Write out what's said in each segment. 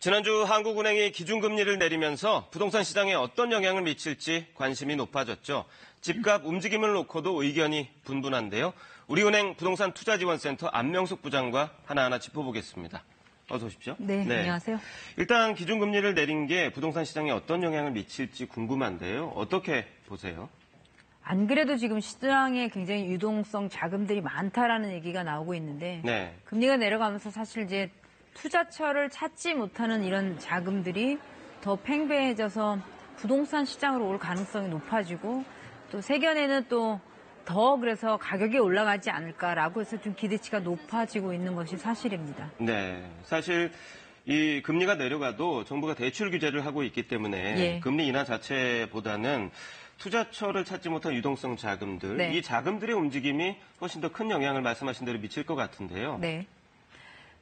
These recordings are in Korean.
지난주 한국은행이 기준금리를 내리면서 부동산 시장에 어떤 영향을 미칠지 관심이 높아졌죠. 집값 움직임을 놓고도 의견이 분분한데요. 우리은행 부동산투자지원센터 안명숙 부장과 하나하나 짚어보겠습니다. 어서 오십시오. 네, 안녕하세요. 일단 기준금리를 내린 게 부동산 시장에 어떤 영향을 미칠지 궁금한데요. 어떻게 보세요? 안 그래도 지금 시장에 굉장히 유동성 자금들이 많다라는 얘기가 나오고 있는데 금리가 내려가면서 사실 이제 투자처를 찾지 못하는 이런 자금들이 더 팽배해져서 부동산 시장으로 올 가능성이 높아지고 또 세견에는 또 더 그래서 가격이 올라가지 않을까라고 해서 좀 기대치가 높아지고 있는 것이 사실입니다. 네, 사실 이 금리가 내려가도 정부가 대출 규제를 하고 있기 때문에 금리 인하 자체보다는 투자처를 찾지 못한 유동성 자금들, 이 자금들의 움직임이 훨씬 더 큰 영향을 말씀하신 대로 미칠 것 같은데요. 네.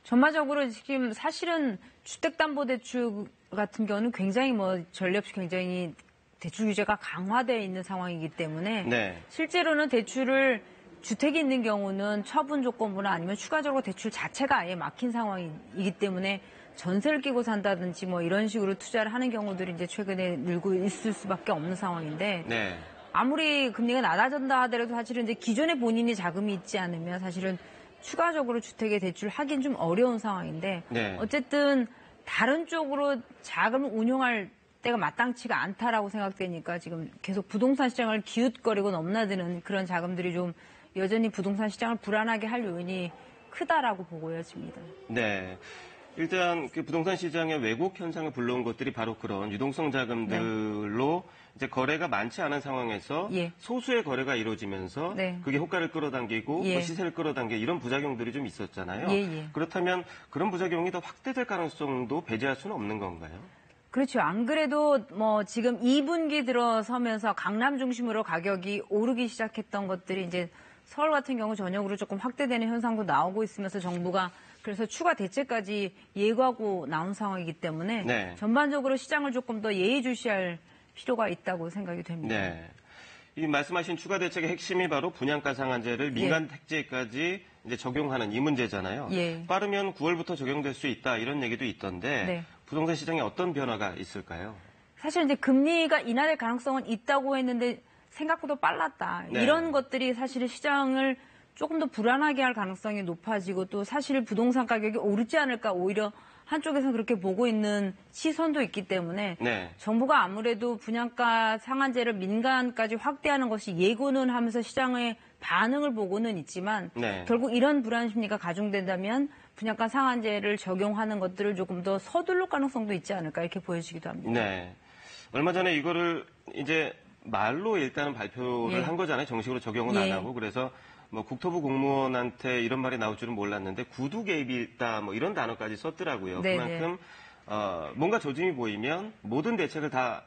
전반적으로 지금 사실은 주택담보대출 같은 경우는 굉장히 전례 없이 굉장히 대출 규제가 강화되어 있는 상황이기 때문에 실제로는 대출을 주택이 있는 경우는 처분 조건부나 아니면 추가적으로 대출 자체가 아예 막힌 상황이기 때문에 전세를 끼고 산다든지 이런 식으로 투자를 하는 경우들이 이제 최근에 늘고 있을 수밖에 없는 상황인데 아무리 금리가 낮아진다 하더라도 사실은 이제 기존에 본인이 자금이 있지 않으면 사실은 추가적으로 주택에 대출하긴 좀 어려운 상황인데 어쨌든 다른 쪽으로 자금을 운용할 때가 마땅치가 않다라고 생각되니까 지금 계속 부동산 시장을 기웃거리고 넘나드는 그런 자금들이 좀 여전히 부동산 시장을 불안하게 할 요인이 크다라고 보여집니다. 네. 일단 그 부동산 시장의 왜곡 현상을 불러온 것들이 바로 그런 유동성 자금들로 이제 거래가 많지 않은 상황에서 소수의 거래가 이루어지면서 그게 호가를 끌어당기고 시세를 끌어당기고 이런 부작용들이 좀 있었잖아요. 그렇다면 그런 부작용이 더 확대될 가능성도 배제할 수는 없는 건가요? 그렇죠. 안 그래도 지금 2분기 들어서면서 강남 중심으로 가격이 오르기 시작했던 것들이 이제 서울 같은 경우 전역으로 조금 확대되는 현상도 나오고 있으면서 정부가 그래서 추가 대책까지 예고하고 나온 상황이기 때문에 전반적으로 시장을 조금 더 예의주시할 필요가 있다고 생각이 됩니다. 이 말씀하신 추가 대책의 핵심이 바로 분양가 상한제를 민간 택지까지 이제 적용하는 이 문제잖아요. 빠르면 9월부터 적용될 수 있다 이런 얘기도 있던데 부동산 시장에 어떤 변화가 있을까요? 사실 이제 금리가 인하될 가능성은 있다고 했는데 생각보다 빨랐다. 이런 것들이 사실 시장을 조금 더 불안하게 할 가능성이 높아지고 또 사실 부동산 가격이 오르지 않을까 오히려 한쪽에서는 그렇게 보고 있는 시선도 있기 때문에 정부가 아무래도 분양가 상한제를 민간까지 확대하는 것이 예고는 하면서 시장의 반응을 보고는 있지만 결국 이런 불안 심리가 가중된다면 분양가 상한제를 적용하는 것들을 조금 더 서둘러 가능성도 있지 않을까 이렇게 보여지기도 합니다. 얼마 전에 이거를 이제 말로 일단은 발표를 한 거잖아요. 정식으로 적용은 안 하고. 그래서 국토부 공무원한테 이런 말이 나올 줄은 몰랐는데 구두 개입이 있다 이런 단어까지 썼더라고요. 그만큼 뭔가 조짐이 보이면 모든 대책을 다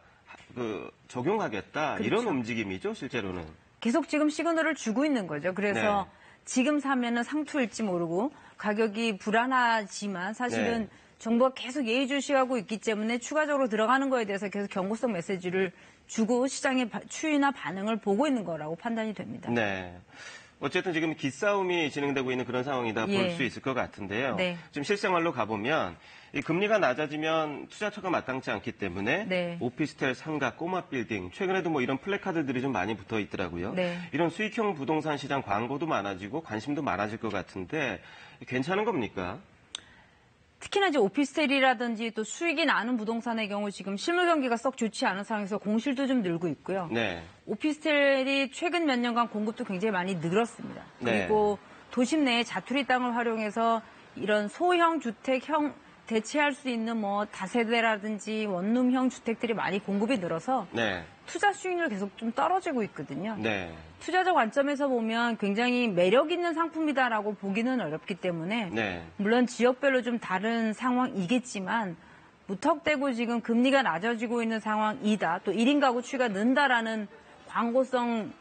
적용하겠다 이런 움직임이죠, 실제로는. 계속 지금 시그널을 주고 있는 거죠. 그래서 지금 사면은 상투일지 모르고 가격이 불안하지만 사실은 정부가 계속 예의주시하고 있기 때문에 추가적으로 들어가는 거에 대해서 계속 경고성 메시지를 주고 시장의 추이나 반응을 보고 있는 거라고 판단이 됩니다. 어쨌든 지금 기싸움이 진행되고 있는 그런 상황이다 볼 수 있을 것 같은데요. 지금 실생활로 가보면 이 금리가 낮아지면 투자처가 마땅치 않기 때문에 오피스텔, 상가, 꼬마 빌딩 최근에도 이런 플래카드들이 좀 많이 붙어 있더라고요. 이런 수익형 부동산 시장 광고도 많아지고 관심도 많아질 것 같은데 괜찮은 겁니까? 특히나 이제 오피스텔이라든지 또 수익이 나는 부동산의 경우 지금 실물 경기가 썩 좋지 않은 상황에서 공실도 좀 늘고 있고요. 오피스텔이 최근 몇 년간 공급도 굉장히 많이 늘었습니다. 그리고 도심 내에 자투리 땅을 활용해서 이런 소형 주택형 대체할 수 있는 다세대라든지 원룸형 주택들이 많이 공급이 늘어서 투자 수익률 계속 좀 떨어지고 있거든요. 투자자 관점에서 보면 굉장히 매력 있는 상품이다라고 보기는 어렵기 때문에 물론 지역별로 좀 다른 상황이겠지만 무턱대고 지금 금리가 낮아지고 있는 상황이다. 또 1인 가구 추이가 는다라는 광고성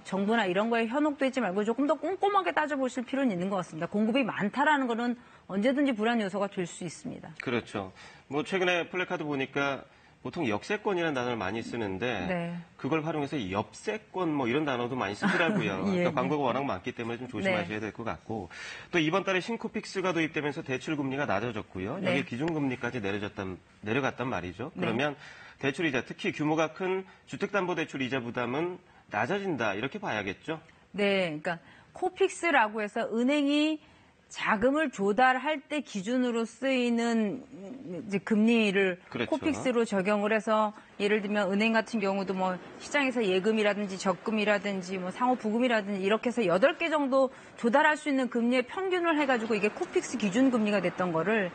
정부나 이런 거에 현혹도 있지 말고 조금 더 꼼꼼하게 따져보실 필요는 있는 것 같습니다. 공급이 많다라는 거는 언제든지 불안 요소가 될 수 있습니다. 그렇죠. 최근에 플래카드 보니까 보통 역세권이라는 단어를 많이 쓰는데 네. 그걸 활용해서 엽세권 뭐 이런 단어도 많이 쓰더라고요. 예. 그러니까 광고가 워낙 많기 때문에 좀 조심하셔야 될 것 같고 또 이번 달에 신코픽스가 도입되면서 대출 금리가 낮아졌고요. 여기 기준금리까지 내려갔단 말이죠. 그러면 대출이자 특히 규모가 큰 주택담보대출 이자 부담은 낮아진다 이렇게 봐야겠죠? 네, 그러니까 코픽스라고 해서 은행이 자금을 조달할 때 기준으로 쓰이는 이제 금리를 그렇죠. 코픽스로 적용을 해서 예를 들면 은행 같은 경우도 뭐 시장에서 예금이라든지 적금이라든지 뭐 상호부금이라든지 이렇게 해서 8개 정도 조달할 수 있는 금리의 평균을 해가지고 이게 코픽스 기준 금리가 됐던 거를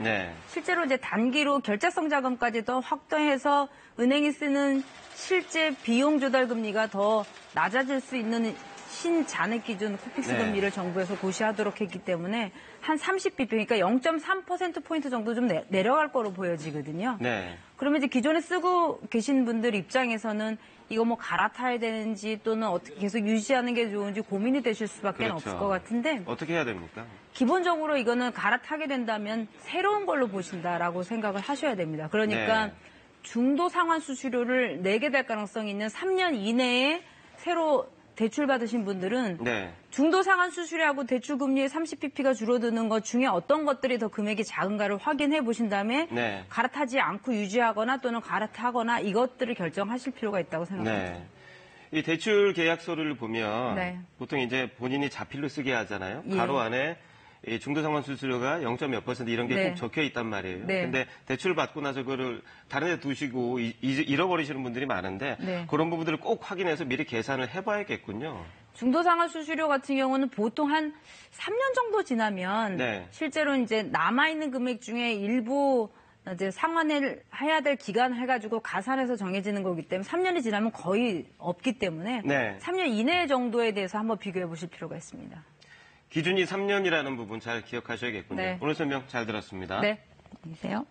실제로 이제 단기로 결제성 자금까지 더 확대해서 은행이 쓰는 실제 비용 조달 금리가 더 낮아질 수 있는 신잔액 기준 코픽스 금리를 정부에서 고시하도록 했기 때문에 한 30bp, 그러니까 0.3%포인트 정도 좀 내려갈 거로 보여지거든요. 그러면 이제 기존에 쓰고 계신 분들 입장에서는 이거 뭐 갈아타야 되는지 또는 어떻게 계속 유지하는 게 좋은지 고민이 되실 수밖에 없을 것 같은데. 어떻게 해야 됩니까? 기본적으로 이거는 갈아타게 된다면 새로운 걸로 보신다라고 생각을 하셔야 됩니다. 그러니까 중도 상환 수수료를 내게 될 가능성이 있는 3년 이내에 새로 대출 받으신 분들은 중도 상환 수수료하고 대출 금리의 30bp가 줄어드는 것 중에 어떤 것들이 더 금액이 작은가를 확인해 보신 다음에 갈아타지 않고 유지하거나 또는 갈아타거나 이것들을 결정하실 필요가 있다고 생각합니다. 이 대출 계약서를 보면 보통 이제 본인이 자필로 쓰게 하잖아요. 가로 안에 중도 상환 수수료가 0.몇 % 이런 게 꼭 적혀 있단 말이에요. 근데 대출 받고 나서 그거를 다른 데 두시고 잃어버리시는 분들이 많은데 그런 부분들을 꼭 확인해서 미리 계산을 해봐야겠군요. 중도 상환 수수료 같은 경우는 보통 한 3년 정도 지나면 실제로 이제 남아있는 금액 중에 일부 이제 상환을 해야 될 기간 해가지고 가산해서 정해지는 거기 때문에 3년이 지나면 거의 없기 때문에 3년 이내 정도에 대해서 한번 비교해 보실 필요가 있습니다. 기준이 3년이라는 부분 잘 기억하셔야겠군요. 오늘 설명 잘 들었습니다. 네, 안녕히 계세요.